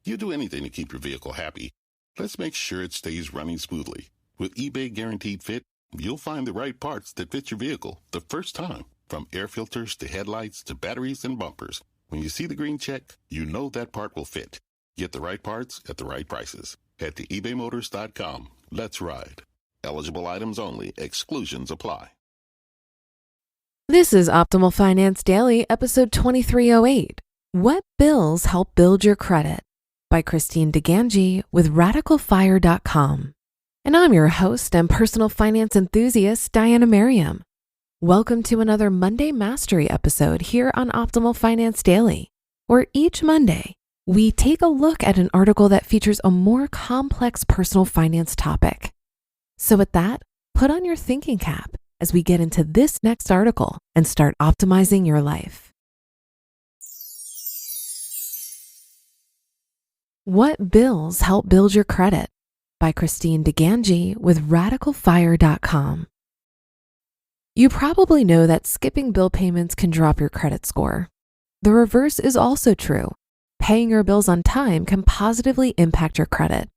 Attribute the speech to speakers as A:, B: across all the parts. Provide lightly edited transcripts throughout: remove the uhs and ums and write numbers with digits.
A: You do anything to keep your vehicle happy. Let's make sure it stays running smoothly. With eBay Guaranteed Fit, you'll find the right parts that fit your vehicle the first time. From air filters to headlights to batteries and bumpers. When you see the green check, you know that part will fit. Get the right parts at the right prices. Head to ebaymotors.com. Let's ride. Eligible items only. Exclusions apply.
B: This is Optimal Finance Daily, episode 2308. What bills help build your credit? By Christine DiGangi with RadicalFire.com. And I'm your host and personal finance enthusiast, Diana Merriam. Welcome to another Monday Mastery episode here on Optimal Finance Daily, where each Monday we take a look at an article that features a more complex personal finance topic. So with that, put on your thinking cap as we get into this next article and start optimizing your life. What bills help build your credit? By Christine DiGangi with RadicalFire.com. You probably know that skipping bill payments can drop your credit score. The reverse is also true. Paying your bills on time can positively impact your credit.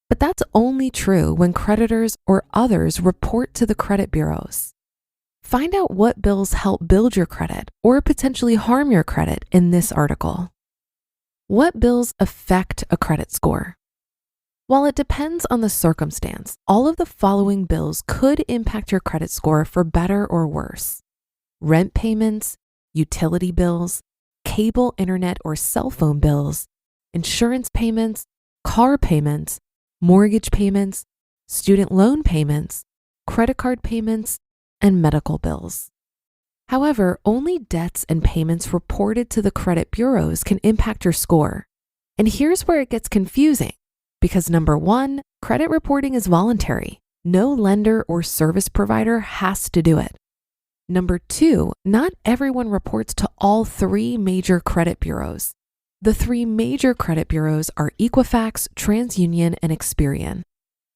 B: But that's only true when creditors or others report to the credit bureaus. Find out what bills help build your credit or potentially harm your credit in this article. What bills affect a credit score? While it depends on the circumstance, all of the following bills could impact your credit score for better or worse. Rent payments, utility bills, cable, internet, or cell phone bills, insurance payments, car payments, mortgage payments, student loan payments, credit card payments, and medical bills. However, only debts and payments reported to the credit bureaus can impact your score. And here's where it gets confusing. Because number one, credit reporting is voluntary. No lender or service provider has to do it. Number two, not everyone reports to all three major credit bureaus. The three major credit bureaus are Equifax, TransUnion, and Experian.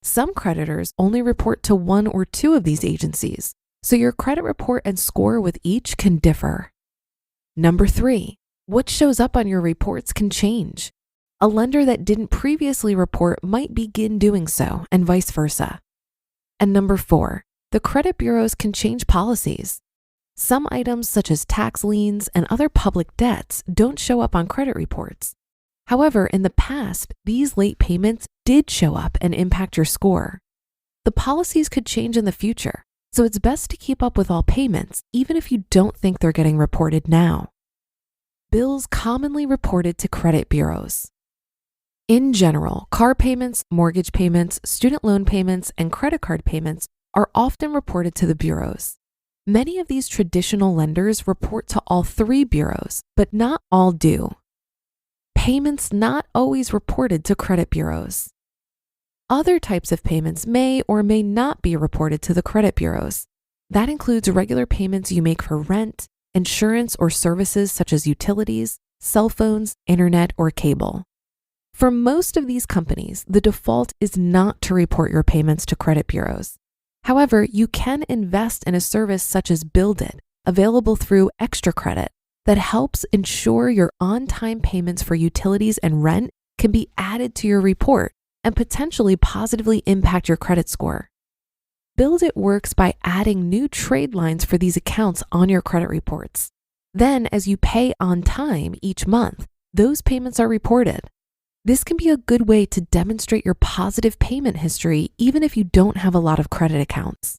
B: Some creditors only report to one or two of these agencies, so your credit report and score with each can differ. Number three, what shows up on your reports can change. A lender that didn't previously report might begin doing so, and vice versa. And number four, the credit bureaus can change policies. Some items such as tax liens and other public debts don't show up on credit reports. However, in the past, these late payments did show up and impact your score. The policies could change in the future, so it's best to keep up with all payments, even if you don't think they're getting reported now. Bills commonly reported to credit bureaus. In general, car payments, mortgage payments, student loan payments, and credit card payments are often reported to the bureaus. Many of these traditional lenders report to all three bureaus, but not all do. Payments not always reported to credit bureaus. Other types of payments may or may not be reported to the credit bureaus. That includes regular payments you make for rent, insurance, or services such as utilities, cell phones, internet, or cable. For most of these companies, the default is not to report your payments to credit bureaus. However, you can invest in a service such as Build It, available through Extra Credit, that helps ensure your on-time payments for utilities and rent can be added to your report and potentially positively impact your credit score. Build It works by adding new trade lines for these accounts on your credit reports. Then, as you pay on time each month, those payments are reported. This can be a good way to demonstrate your positive payment history even if you don't have a lot of credit accounts.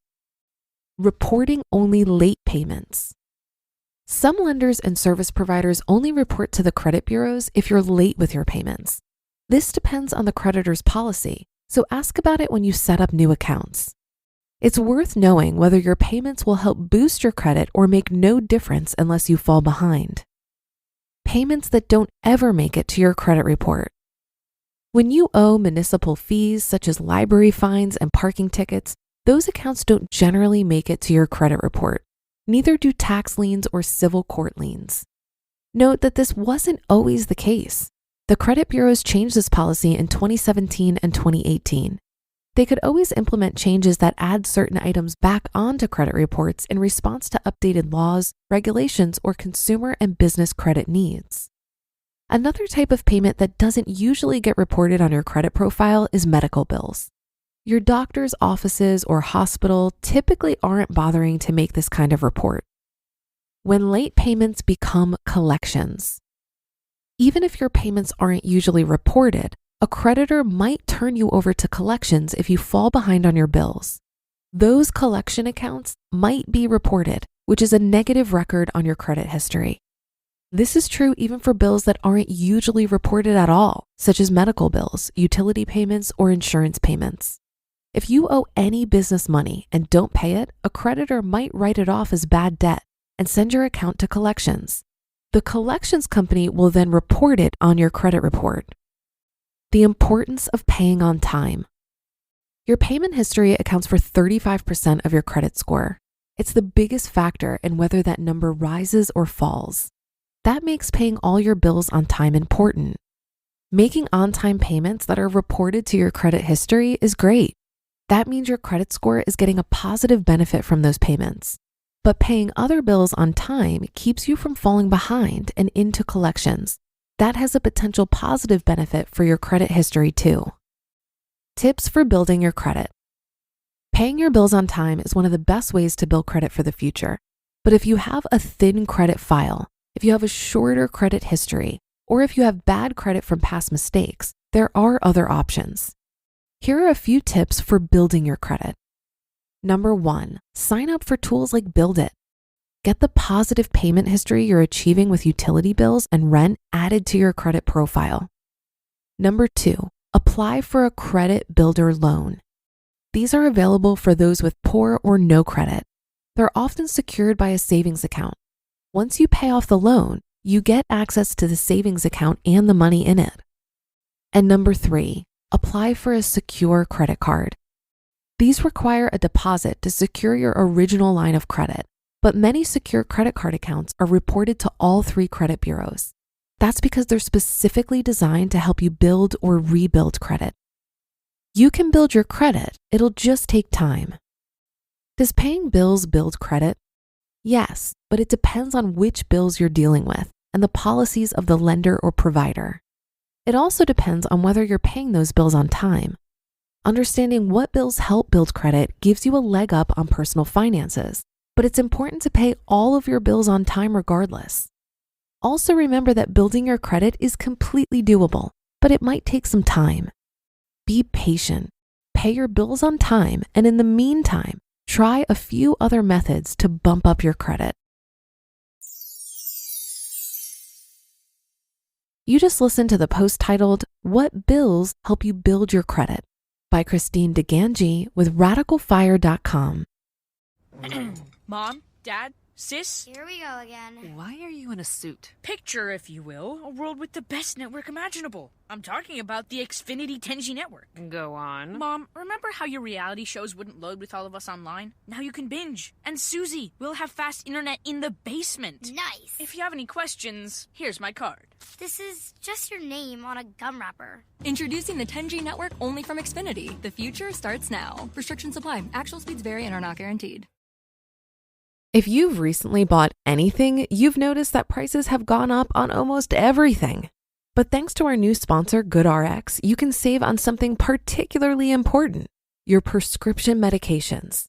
B: Reporting only late payments. Some lenders and service providers only report to the credit bureaus if you're late with your payments. This depends on the creditor's policy, so ask about it when you set up new accounts. It's worth knowing whether your payments will help boost your credit or make no difference unless you fall behind. Payments that don't ever make it to your credit report. When you owe municipal fees such as library fines and parking tickets, those accounts don't generally make it to your credit report. Neither do tax liens or civil court liens. Note that this wasn't always the case. The credit bureaus changed this policy in 2017 and 2018. They could always implement changes that add certain items back onto credit reports in response to updated laws, regulations, or consumer and business credit needs. Another type of payment that doesn't usually get reported on your credit profile is medical bills. Your doctor's offices or hospital typically aren't bothering to make this kind of report. When late payments become collections. Even if your payments aren't usually reported, a creditor might turn you over to collections if you fall behind on your bills. Those collection accounts might be reported, which is a negative record on your credit history. This is true even for bills that aren't usually reported at all, such as medical bills, utility payments, or insurance payments. If you owe any business money and don't pay it, a creditor might write it off as bad debt and send your account to collections. The collections company will then report it on your credit report. The importance of paying on time. Your payment history accounts for 35% of your credit score. It's the biggest factor in whether that number rises or falls. That makes paying all your bills on time important. Making on-time payments that are reported to your credit history is great. That means your credit score is getting a positive benefit from those payments. But paying other bills on time keeps you from falling behind and into collections. That has a potential positive benefit for your credit history too. Tips for building your credit. Paying your bills on time is one of the best ways to build credit for the future. But if you have a thin credit file, if you have a shorter credit history, or if you have bad credit from past mistakes, there are other options. Here are a few tips for building your credit. Number 1, sign up for tools like Build It. Get the positive payment history you're achieving with utility bills and rent added to your credit profile. Number 2, apply for a credit builder loan. These are available for those with poor or no credit. They're often secured by a savings account. Once you pay off the loan, you get access to the savings account and the money in it. And number 3, apply for a secure credit card. These require a deposit to secure your original line of credit, but many secure credit card accounts are reported to all 3 credit bureaus. That's because they're specifically designed to help you build or rebuild credit. You can build your credit, it'll just take time. Does paying bills build credit? Yes, but it depends on which bills you're dealing with and the policies of the lender or provider. It also depends on whether you're paying those bills on time. Understanding what bills help build credit gives you a leg up on personal finances, but it's important to pay all of your bills on time regardless. Also remember that building your credit is completely doable, but it might take some time. Be patient, pay your bills on time, and in the meantime, try a few other methods to bump up your credit. You just listened to the post titled, What Bills Help You Build Your Credit? By Christine DiGangi with RadicalFire.com.
C: Mom, Dad, Sis?
D: Here we go again.
E: Why are you in a suit?
C: Picture, if you will, a world with the best network imaginable. I'm talking about the Xfinity 10G network.
E: Go on.
C: Mom, remember how your reality shows wouldn't load with all of us online? Now you can binge. And Susie, we'll have fast internet in the basement.
D: Nice.
C: If you have any questions, here's my card.
D: This is just your name on a gum wrapper.
F: Introducing the 10G network only from Xfinity. The future starts now. Restrictions apply. Actual speeds vary and are not guaranteed.
B: If you've recently bought anything, you've noticed that prices have gone up on almost everything. But thanks to our new sponsor, GoodRx, you can save on something particularly important, your prescription medications.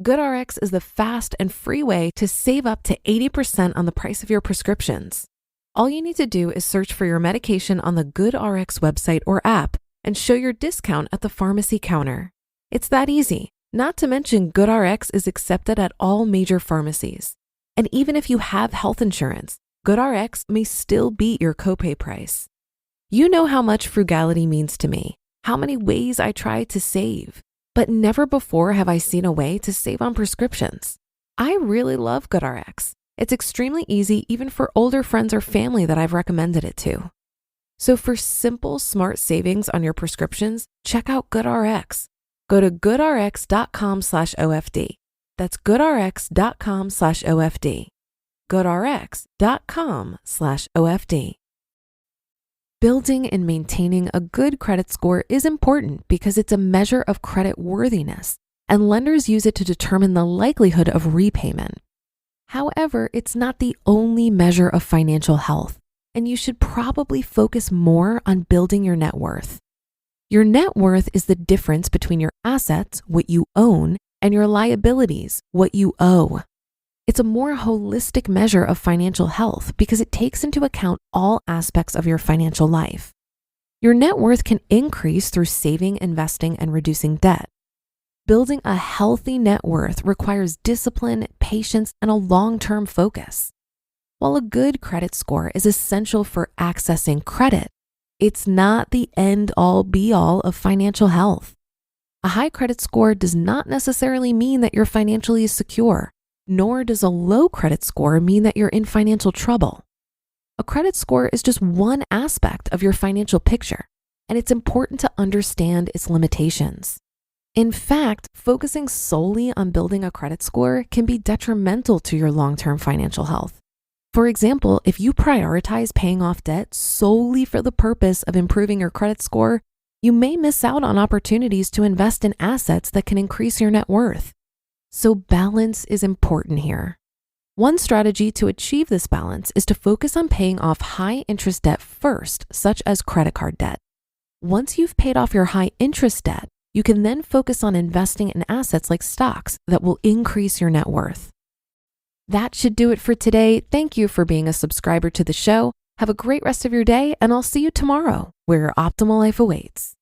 B: GoodRx is the fast and free way to save up to 80% on the price of your prescriptions. All you need to do is search for your medication on the GoodRx website or app and show your discount at the pharmacy counter. It's that easy. Not to mention, GoodRx is accepted at all major pharmacies. And even if you have health insurance, GoodRx may still beat your copay price. You know how much frugality means to me, how many ways I try to save. But never before have I seen a way to save on prescriptions. I really love GoodRx. It's extremely easy even for older friends or family that I've recommended it to. So for simple, smart savings on your prescriptions, check out GoodRx. Go to goodrx.com/OFD. That's goodrx.com/OFD. goodrx.com/OFD. Building and maintaining a good credit score is important because it's a measure of credit worthiness, and lenders use it to determine the likelihood of repayment. However, it's not the only measure of financial health. and you should probably focus more on building your net worth. Your net worth is the difference between your assets, what you own, and your liabilities, what you owe. It's a more holistic measure of financial health because it takes into account all aspects of your financial life. Your net worth can increase through saving, investing, and reducing debt. Building a healthy net worth requires discipline, patience, and a long-term focus. While a good credit score is essential for accessing credit, it's not the end-all be-all of financial health. A high credit score does not necessarily mean that you're financially secure, nor does a low credit score mean that you're in financial trouble. A credit score is just one aspect of your financial picture, and it's important to understand its limitations. In fact, focusing solely on building a credit score can be detrimental to your long-term financial health. For example, if you prioritize paying off debt solely for the purpose of improving your credit score, you may miss out on opportunities to invest in assets that can increase your net worth. So balance is important here. One strategy to achieve this balance is to focus on paying off high interest debt first, such as credit card debt. Once you've paid off your high interest debt, you can then focus on investing in assets like stocks that will increase your net worth. That should do it for today. Thank you for being a subscriber to the show. Have a great rest of your day, and I'll see you tomorrow where your optimal life awaits.